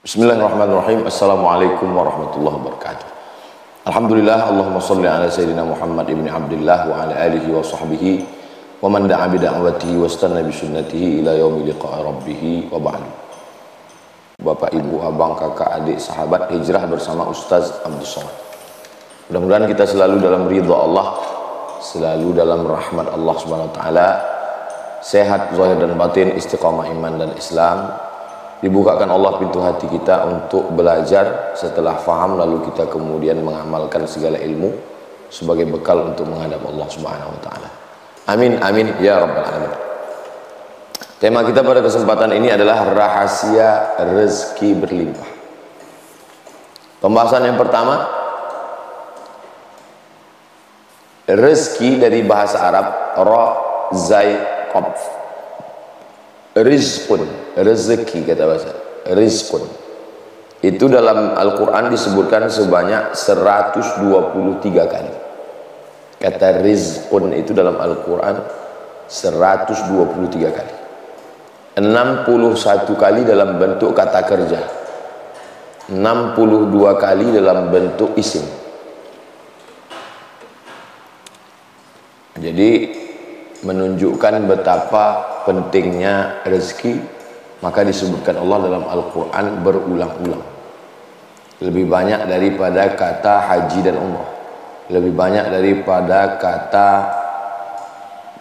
Bismillahirrahmanirrahim. Assalamualaikum warahmatullahi wabarakatuh. Alhamdulillah, Allahumma salli ala Sayyidina Muhammad ibn Abdullah wa ala alihi wa sahbihi wa man da'a bi da'watihi wa istanna bi sunnatihi ila yaumi liqa'i rabbih wa ba'du. Bapak, Ibu, abang, kakak, adik, sahabat hijrah bersama Ustaz Abdul Somad. Mudah-mudahan kita selalu dalam ridha Allah, selalu dalam rahmat Allah Subhanahu wa taala, sehat zahir dan batin, istiqamah iman dan Islam. Dibukakan Allah pintu hati kita untuk belajar, setelah faham lalu kita kemudian mengamalkan segala ilmu sebagai bekal untuk menghadap Allah Subhanahu wa taala. Amin amin ya rabbal alamin. Tema kita pada kesempatan ini adalah rahasia rezeki berlimpah. Pembahasan yang pertama, rezeki dari bahasa Arab ra zai qaf. Rizqun, rezeki kata bahasa rizqun. Itu dalam Al-Quran disebutkan sebanyak 123 kali. Kata rizqun itu dalam Al-Quran 123 kali. 61 kali dalam bentuk kata kerja, 62 kali dalam bentuk isim. Jadi menunjukkan betapa pentingnya rezeki, maka disebutkan Allah dalam Al-Quran berulang-ulang. Lebih banyak daripada kata haji dan umrah, lebih banyak daripada kata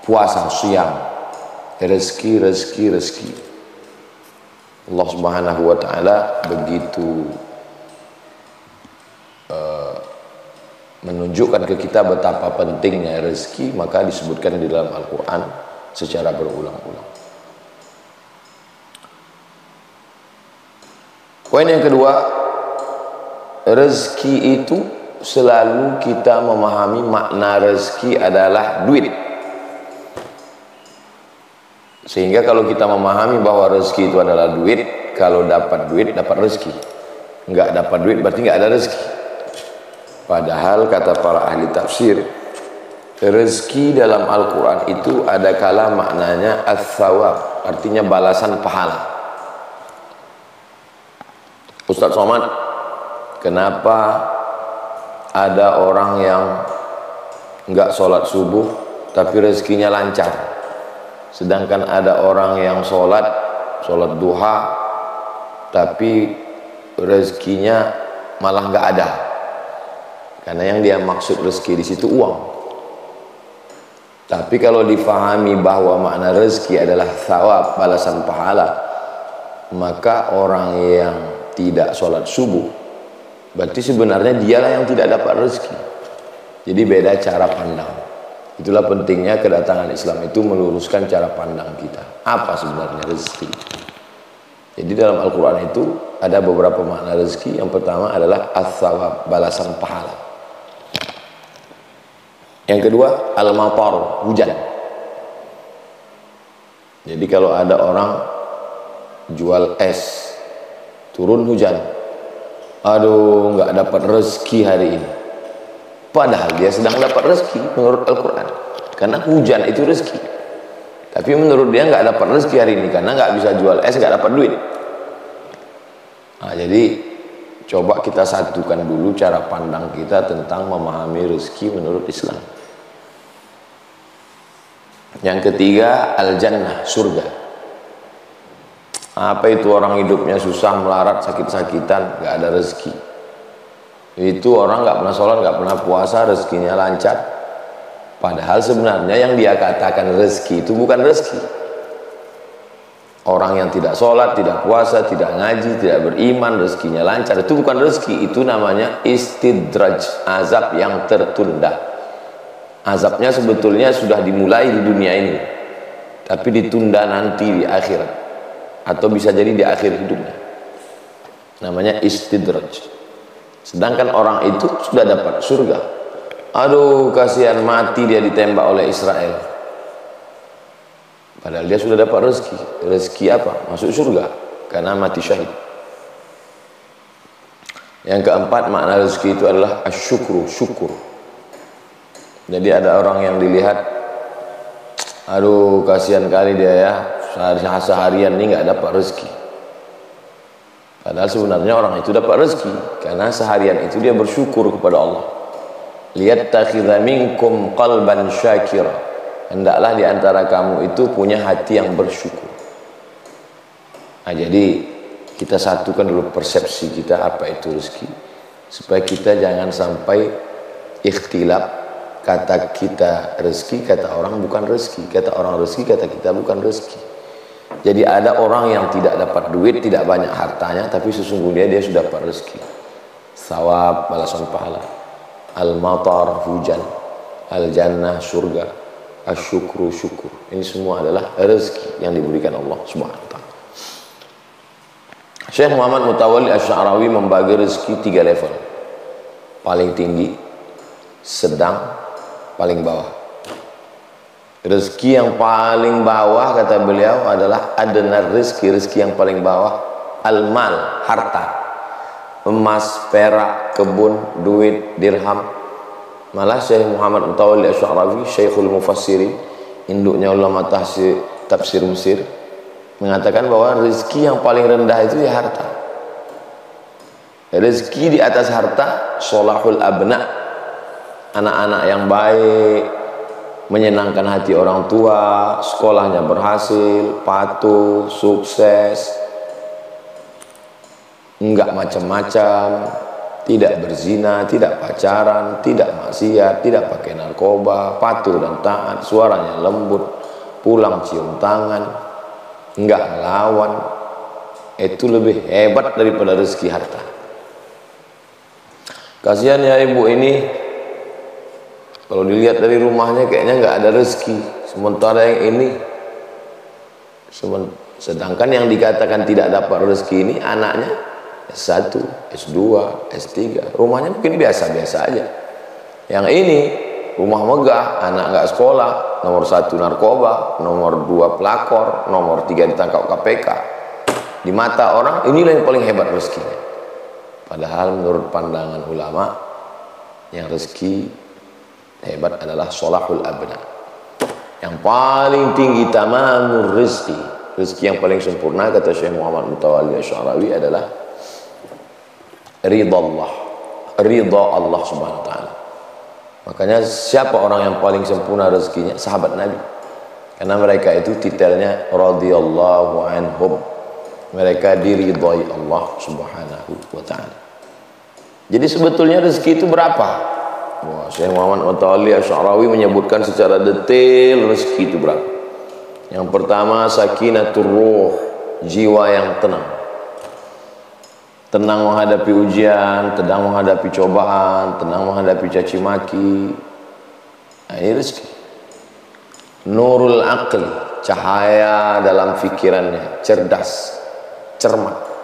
puasa, siyam. Rezeki, rezeki, rezeki. Allah Subhanahu wa taala begitu menunjukkan ke kita betapa pentingnya rezeki, maka disebutkan di dalam Al-Quran secara berulang-ulang. Poin yang kedua, rezeki itu selalu kita memahami makna rezeki adalah duit. Sehingga kalau kita memahami bahwa rezeki itu adalah duit, kalau dapat duit dapat rezeki, enggak dapat duit berarti enggak ada rezeki. Padahal kata para ahli tafsir, rezeki dalam Al-Quran itu ada kala maknanya ats-tsawab, artinya balasan pahala. Ustaz Somad, kenapa ada orang yang enggak sholat subuh tapi rezekinya lancar, sedangkan ada orang yang sholat duha tapi rezekinya malah enggak ada? Karena yang dia maksud rezeki di situ uang. Tapi kalau difahami bahwa makna rezeki adalah thawab, balasan pahala, maka orang yang tidak sholat subuh berarti sebenarnya dialah yang tidak dapat rezeki. Jadi beda cara pandang. Itulah pentingnya kedatangan Islam itu meluruskan cara pandang kita. Apa sebenarnya rezeki? Jadi dalam Al-Quran itu ada beberapa makna rezeki. Yang pertama adalah ats-tsawab, balasan pahala. Yang kedua, al-matar, hujan. Jadi kalau ada orang jual es, turun hujan, aduh nggak dapat rezeki hari ini, padahal dia sedang dapat rezeki menurut Al-Quran, karena hujan itu rezeki. Tapi menurut dia nggak dapat rezeki hari ini karena nggak bisa jual es, nggak dapat duit. Nah, jadi coba kita satukan dulu cara pandang kita tentang memahami rezeki menurut Islam. Yang ketiga, al-jannah, surga. Apa itu orang hidupnya susah, melarat, sakit-sakitan, gak ada rezeki? Itu orang gak pernah sholat, gak pernah puasa, rezekinya lancar. Padahal sebenarnya yang dia katakan rezeki itu bukan rezeki. Orang yang tidak sholat, tidak puasa, tidak ngaji, tidak beriman, rezekinya lancar, itu bukan rezeki. Itu namanya istidraj, azab yang tertunda. Azabnya sebetulnya sudah dimulai di dunia ini, tapi ditunda nanti di akhirat, atau bisa jadi di akhir hidupnya. Namanya istidraj. Sedangkan orang itu sudah dapat surga. Aduh kasihan, mati dia ditembak oleh Israel, padahal dia sudah dapat rezeki. Rezeki apa? Masuk surga karena mati syahid. Yang keempat, makna rezeki itu adalah asyukru, syukur. Jadi ada orang yang dilihat, aduh kasihan kali dia ya, seharian ini nggak dapat rezeki. Padahal sebenarnya orang itu dapat rezeki karena seharian itu dia bersyukur kepada Allah. Liyattakhidha minkum qalban syakira. Hendaklah di antara kamu itu punya hati yang bersyukur. Nah, jadi kita satukan dulu persepsi kita apa itu rezeki, supaya kita jangan sampai ikhtilaf, kata kita rezeki, kata orang bukan rezeki, kata orang rezeki, kata kita bukan rezeki. Jadi ada orang yang tidak dapat duit, tidak banyak hartanya, tapi sesungguhnya dia sudah dapat rezeki. Sawab, balasan pahala. Al-matar, hujan. Al-jannah, surga. Asyukru, syukur. Ini semua adalah rezeki yang diberikan Allah Subhanahu wa ta'ala. Syekh Muhammad Mutawalli Asy-Sya'rawi membagi rezeki 3 level. Paling tinggi, sedang, paling bawah. Rezeki yang paling bawah kata beliau adalah adna rezeki, rezeki yang paling bawah al-mal, harta, emas, perak, kebun, duit, dirham. Malah Syekh Muhammad Mutawalli Asy-Sya'rawi, Syekhul Mufassirin, induknya ulama tafsir Mesir, mengatakan bahwa rezeki yang paling rendah itu ya harta. Rezeki di atas harta sholahul abna, anak-anak yang baik, menyenangkan hati orang tua, sekolahnya berhasil, patuh, sukses, enggak macam-macam, tidak berzina, tidak pacaran, tidak maksiat, tidak pakai narkoba, patuh dan taat, suaranya lembut, pulang cium tangan, enggak ngelawan. Itu lebih hebat daripada rezeki harta. Kasihan ya ibu ini, kalau dilihat dari rumahnya kayaknya nggak ada rezeki. Sementara yang ini, sedangkan yang dikatakan tidak dapat rezeki ini anaknya S1, S2, S3, rumahnya mungkin biasa-biasa aja. Yang ini rumah megah, anak nggak sekolah, nomor 1 narkoba, nomor 2 pelakor, nomor 3 ditangkap KPK. Di mata orang inilah yang paling hebat rezekinya. Padahal menurut pandangan ulama, yang rezeki hebat adalah sholahul abna. Yang paling tinggi tamamur rizki, rezeki yang paling sempurna kata Syekh Muhammad Mutawalli Asy-Sya'rawi adalah ridha Allah, ridha Allah Subhanahu wa ta'ala. Makanya siapa orang yang paling sempurna rezekinya? Sahabat Nabi. Karena mereka itu titelnya radhiyallahu anhum. Mereka diridhai Allah Subhanahu wa ta'ala. Jadi sebetulnya rezeki itu berapa? Wah, Syekh Muhammad Mutawalli Asy-Sya'rawi menyebutkan secara detail rezeki itu berapa. Yang pertama, sakinatur ruh, jiwa yang tenang. Tenang menghadapi ujian, tenang menghadapi cobaan, tenang menghadapi caci maki. Nah, ini rezeki. Nurul aqli, cahaya dalam fikirannya, cerdas, cermat.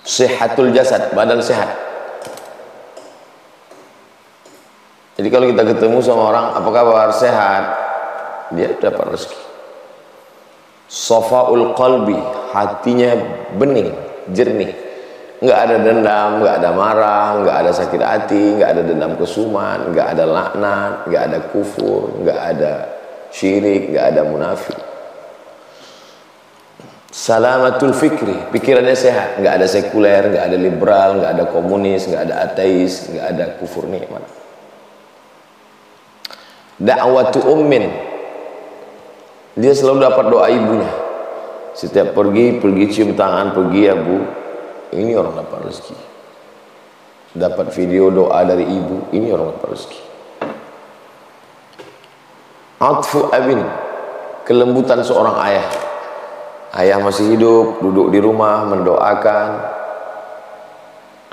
Sehatul jasad, badan sehat. Jadi kalau kita ketemu sama orang, apa kabar, sehat, dia dapat rezeki. Safaul qalbi, hatinya bening, jernih, nggak ada dendam, nggak ada marah, nggak ada sakit hati, nggak ada dendam kesuman, nggak ada laknat, nggak ada kufur, nggak ada syirik, nggak ada munafik. Salamatul fikri, pikirannya sehat, nggak ada sekuler, nggak ada liberal, nggak ada komunis, nggak ada ateis, nggak ada kufur nikmat. Da'watu ummin, dia selalu dapat doa ibunya. Setiap pergi cium tangan, pergi ya bu, ini orang dapat rezeki. Dapat video doa dari ibu, ini orang dapat rezeki. Atfu abin, kelembutan seorang ayah. Ayah masih hidup, duduk di rumah mendoakan.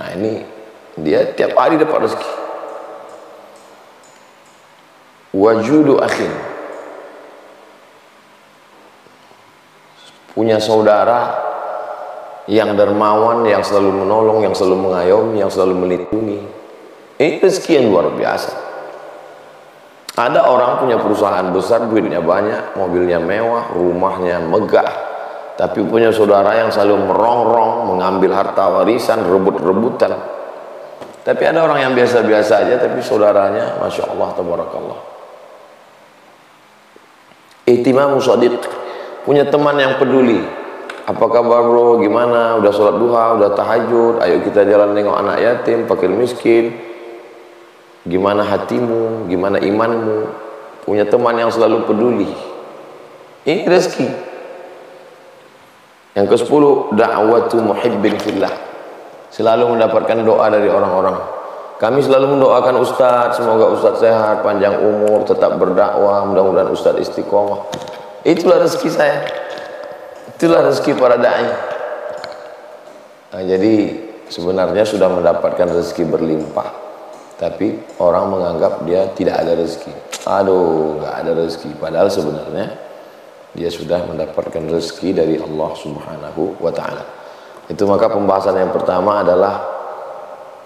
Nah ini dia tiap hari dapat rezeki. Wajudu akhin, punya saudara yang dermawan, yang selalu menolong, yang selalu mengayomi, yang selalu melindungi. Ini rezeki yang luar biasa. Ada orang punya perusahaan besar, duitnya banyak, mobilnya mewah, rumahnya megah, tapi punya saudara yang selalu merongrong, mengambil harta warisan, rebut-rebutan. Tapi ada orang yang biasa-biasa aja, tapi saudaranya Masya Allah, Tabarakallah. Ihtimamu shadiq, punya teman yang peduli, Apa kabar bro? Gimana? Udah sholat duha? Udah tahajud? Ayo kita jalan nengok anak yatim, fakir miskin. Gimana hatimu? Gimana imanmu? Punya teman yang selalu peduli. Ini rezeki. Yang ke-10, da'watu muhibbin fillah. Selalu mendapatkan doa dari orang-orang. Kami selalu mendoakan Ustadz, semoga Ustadz sehat, panjang umur, tetap berdakwah, mudah-mudahan Ustadz istiqomah. Itulah rezeki saya. Itulah rezeki para da'i. Nah, jadi sebenarnya sudah mendapatkan rezeki berlimpah, tapi orang menganggap dia tidak ada rezeki. Aduh, nggak ada rezeki. Padahal sebenarnya dia sudah mendapatkan rezeki dari Allah Subhanahu wa ta'ala. Itu maka pembahasan yang pertama adalah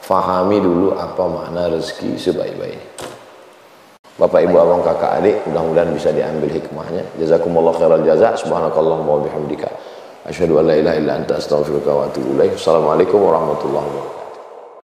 fahami dulu apa makna rezeki sebaik-baiknya. Bapak, Ibu, Abang, Kakak, Adik, mudah-mudahan bisa diambil hikmahnya. Jazakumullah khairal jaza. Subhanakallahumma wa bihamdika asyhadu an la ilaha illa anta astaghfiruka wa atubu ilaik. Assalamualaikum warahmatullahi wabarakatuh.